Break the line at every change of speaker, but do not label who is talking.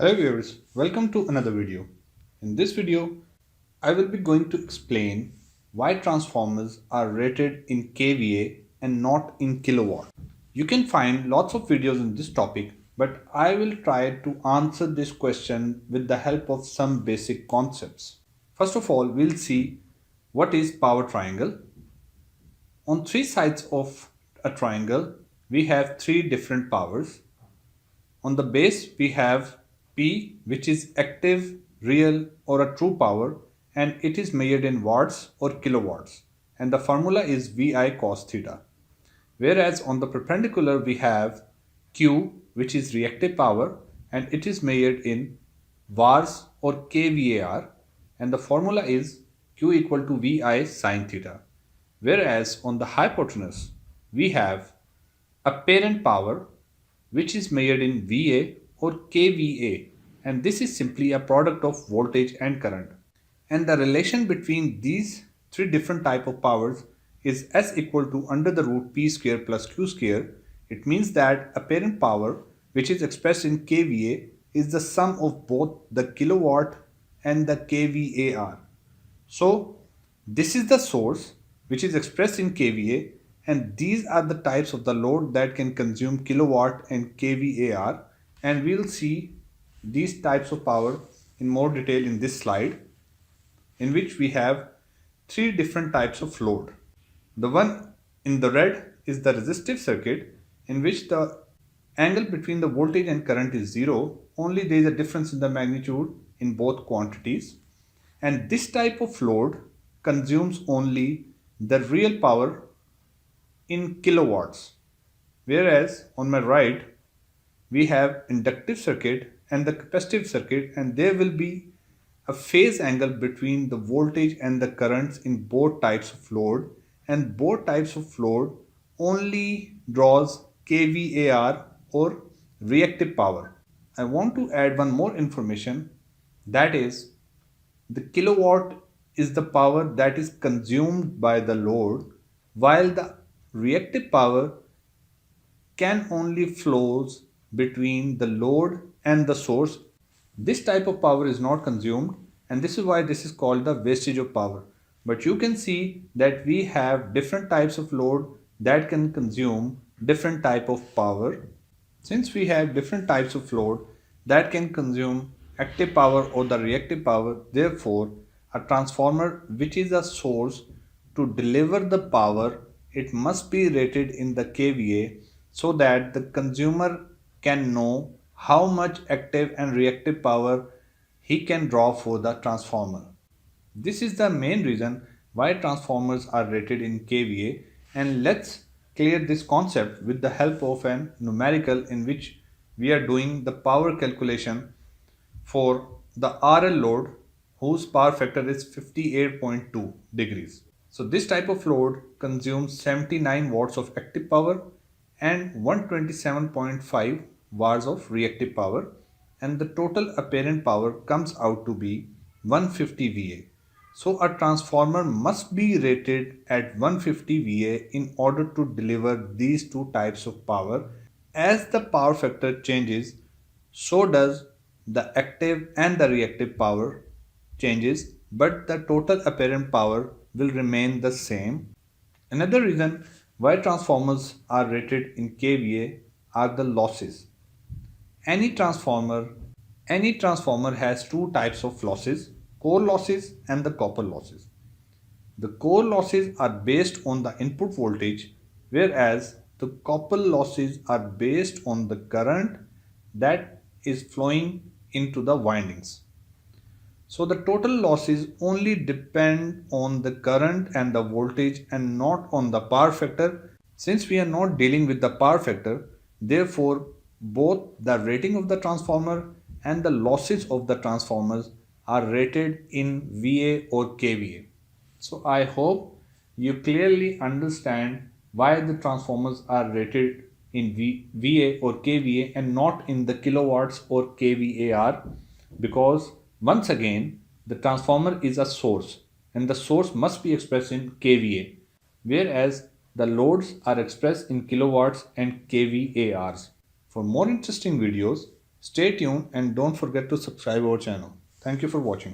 Hello viewers, welcome to another video. In this video, I will be going to explain why transformers are rated in kVA and not in kilowatt. You can find lots of videos in this topic, but I will try to answer this question with the help of some basic concepts. First of all, we'll see what is power triangle. On three sides of a triangle, we have three different powers. On the base, we have P, which is active, real, or a true power, and it is measured in watts or kilowatts. And the formula is VI cos theta. Whereas on the perpendicular, we have Q, which is reactive power, and it is measured in VARs or kVAR, and the formula is Q equal to VI sin theta. Whereas on the hypotenuse, we have apparent power, which is measured in VA or kVA, and this is simply a product of voltage and current. And the relation between these three different type of powers is S equal to under the root P square plus Q square. It means that apparent power, which is expressed in kVA, is the sum of both the kilowatt and the kVAR. So this is the source which is expressed in kVA, and these are the types of the load that can consume kilowatt and kVAR, and we'll see these types of power in more detail in this slide, in which we have three different types of load. The one in the red is the resistive circuit, in which the angle between the voltage and current is zero, only there is a difference in the magnitude in both quantities. And this type of load consumes only the real power in kilowatts. Whereas on my right, we have inductive circuit and the capacitive circuit, and there will be a phase angle between the voltage and the currents in both types of load, and both types of load only draws kVAR or reactive power. I want to add one more information, that is the kilowatt is the power that is consumed by the load, while the reactive power can only flows between the load and the source. This type of power is not consumed, and this is why this is called the wastage of power. But you can see that we have different types of load that can consume different type of power. Since we have different types of load that can consume active power or the reactive power, therefore a transformer which is a source to deliver the power, it must be rated in the kVA so that the consumer can know how much active and reactive power he can draw for the transformer. This is the main reason why transformers are rated in kVA, and let's clear this concept with the help of an numerical in which we are doing the power calculation for the RL load whose power factor is 58.2 degrees. So this type of load consumes 79 watts of active power and 127.5 watts of reactive power, and the total apparent power comes out to be 150 VA. So a transformer must be rated at 150 VA in order to deliver these two types of power. As the power factor changes, so does the active and the reactive power changes, but the total apparent power will remain the same. Another reason why transformers are rated in kVA are the losses. Any transformer any transformer has two types of losses, core losses and the copper losses. The core losses are based on the input voltage, whereas the copper losses are based on the current that is flowing into the windings. So the total losses only depend on the current and the voltage and not on the power factor. Since we are not dealing with the power factor, therefore both the rating of the transformer and the losses of the transformers are rated in VA or kVA. So I hope you clearly understand why the transformers are rated in VA or kVA and not in the kilowatts or kVAR, because once again the transformer is a source and the source must be expressed in kVA, whereas the loads are expressed in kilowatts and kVARs. For more interesting videos, Stay tuned and don't forget to subscribe our channel. Thank you for watching.